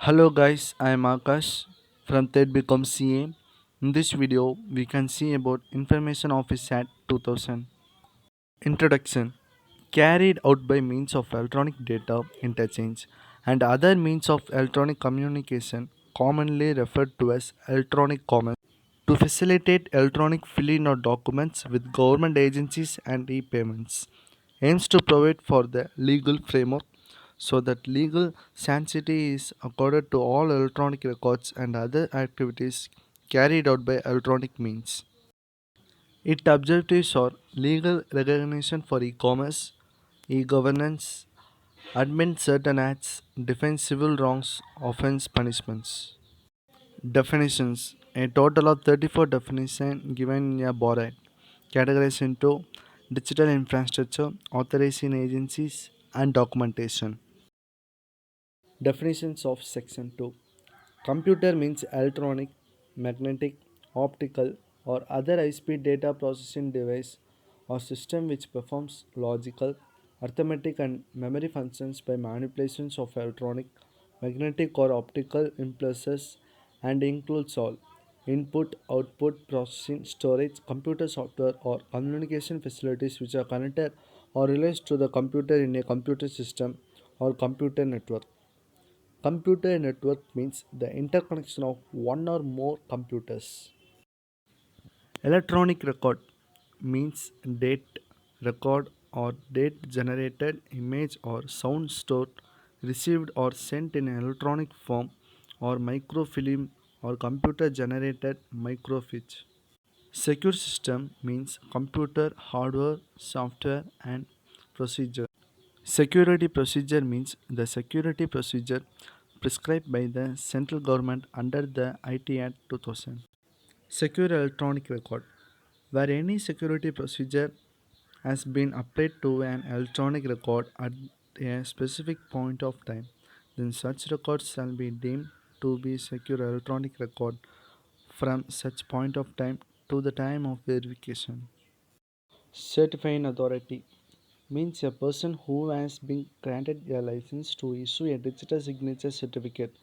Hello guys, I am Akash from TED Become CA. In this video, we can see about Information Office Act 2000. Introduction. Carried out by means of electronic data interchange and other means of electronic communication, commonly referred to as electronic commerce, to facilitate electronic filling of documents with government agencies and e-payments, aims to provide for the legal framework so that legal sanctity is accorded to all electronic records and other activities carried out by electronic means. Its objectives are legal recognition for e-commerce, e-governance, admit certain acts, define civil wrongs, offense punishments. Definitions. A total of 34 definitions given in a board, categorized into digital infrastructure, authorizing agencies, and documentation. Definitions of Section 2. Computer means electronic, magnetic, optical, or other high speed data processing device or system which performs logical, arithmetic, and memory functions by manipulations of electronic, magnetic, or optical impulses and includes all input, output, processing, storage, computer software, or communication facilities which are connected or relates to the computer in a computer system or computer network. Computer network means the interconnection of one or more computers. Electronic record means date record or date generated image or sound stored, received or sent in electronic form or microfilm or computer generated microfiche. Secure system means computer, hardware, software and procedure. Security procedure means the security procedure prescribed by the central government under the IT Act 2000. Secure electronic record, where any security procedure has been applied to an electronic record at a specific point of time, then such records shall be deemed to be secure electronic record from such point of time to the time of verification. Certifying authority means a person who has been granted a license to issue a digital signature certificate.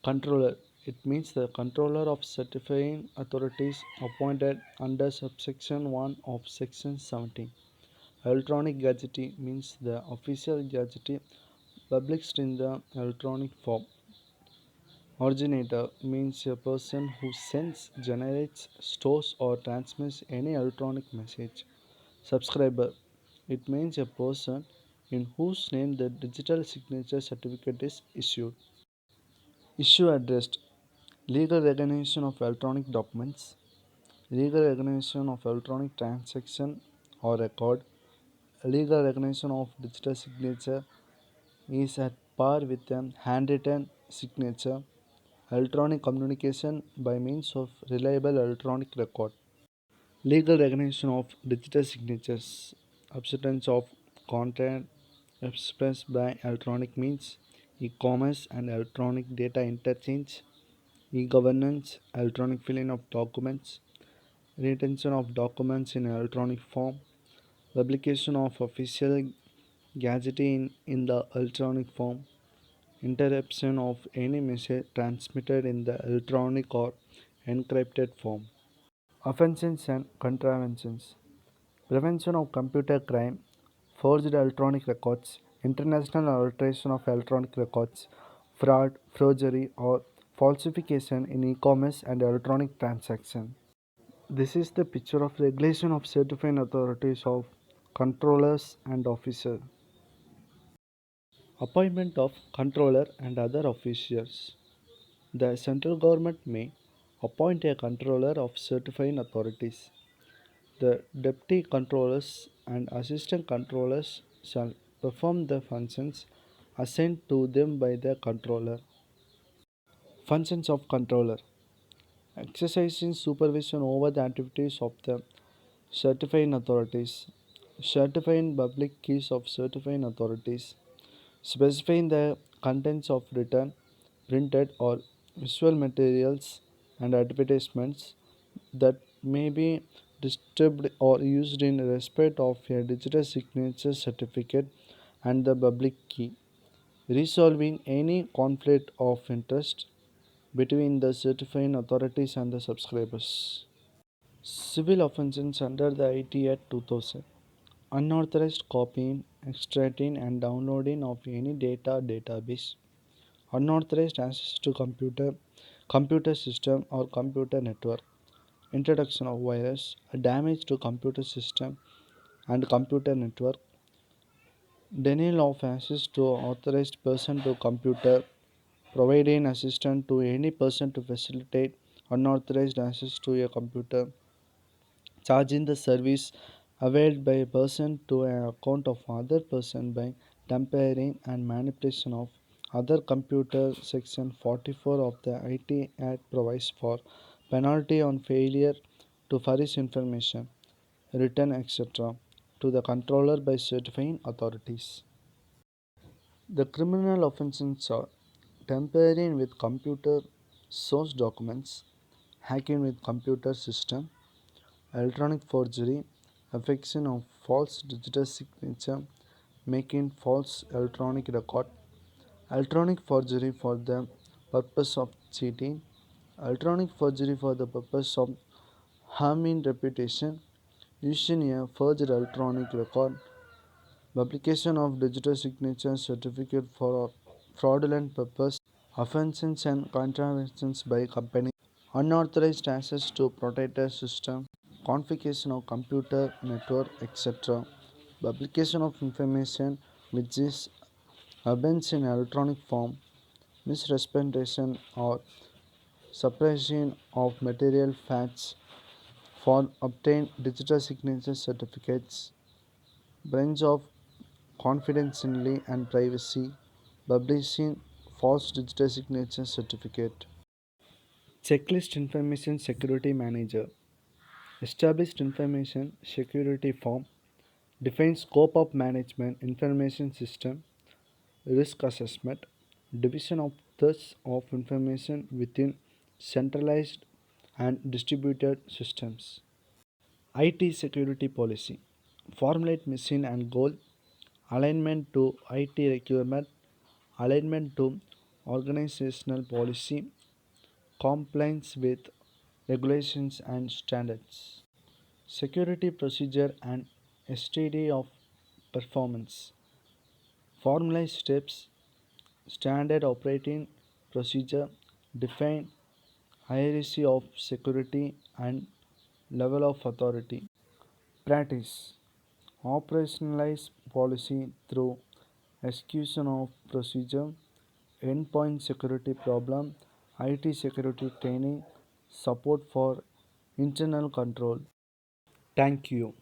Controller. It means the controller of certifying authorities appointed under subsection 1 of section 17. Electronic Gazette means the official gazette published in the electronic form. Originator means a person who sends, generates, stores, or transmits any electronic message. Subscriber. It means a person in whose name the digital signature certificate is issued. Issue addressed. Legal recognition of electronic documents. Legal recognition of electronic transaction or record. Legal recognition of digital signature is at par with a handwritten signature. Electronic communication by means of reliable electronic record. Legal recognition of digital signatures. Acceptance of content expressed by electronic means. E-commerce and electronic data interchange. E-governance, electronic filling of documents. Retention of documents in electronic form. Publication of official gazette in the electronic form. Interruption of any message transmitted in the electronic or encrypted form. Offenses and contraventions. Prevention of computer crime, forged electronic records, international alteration of electronic records, fraud, forgery, or falsification in e-commerce and electronic transaction. This is the picture of regulation of certifying authorities of controllers and officers. Appointment of controller and other officials. The central government may appoint a controller of certifying authorities. The deputy controllers and assistant controllers shall perform the functions assigned to them by the controller. Functions of controller. Exercising supervision over the activities of the certifying authorities. Certifying public keys of certifying authorities. Specifying the contents of written, printed, or visual materials and advertisements that may be distributed or used in respect of a digital signature certificate and the public key. resolving any conflict of interest between the certifying authorities and the subscribers. Civil offenses under the IT Act 2000. Unauthorized copying, extracting, and downloading of any data database. Unauthorized access to computer system or computer network. Introduction of virus, damage to computer system and computer network. Denial of access to authorized person to computer, providing assistance to any person to facilitate unauthorized access to a computer, charging the service availed by a person to an account of other person by tampering and manipulation of other computer. Section 44 of the IT Act provides for penalty on failure to furnish information, written etc., to the controller by certifying authorities. The criminal offenses are tampering with computer source documents, hacking with computer system, electronic forgery, affixing of false digital signature, making false electronic record, electronic forgery for the purpose of cheating, electronic forgery for the purpose of harming reputation, using a forged electronic record, publication of digital signature certificate for a fraudulent purpose, offenses and contraventions by company, unauthorized access to protected system, configuration of computer network, etc. Publication of information which is absent in electronic form, misrepresentation or suppression of material facts for obtain digital signature certificates, breach of confidentiality and privacy, publishing false digital signature certificate. Checklist Information Security Manager. Established information security form defines scope of management information system, risk assessment, division of thus of information within centralized and distributed systems. IT security policy. Formulate mission and goal, alignment to IT requirement, alignment to organizational policy, compliance with regulations and standards. Security procedure and STD of performance. Formalize steps, standard operating procedure, define hierarchy of security and level of authority. Practice. Operationalize policy through execution of procedure, endpoint security problem, IT security training, support for internal control. Thank you.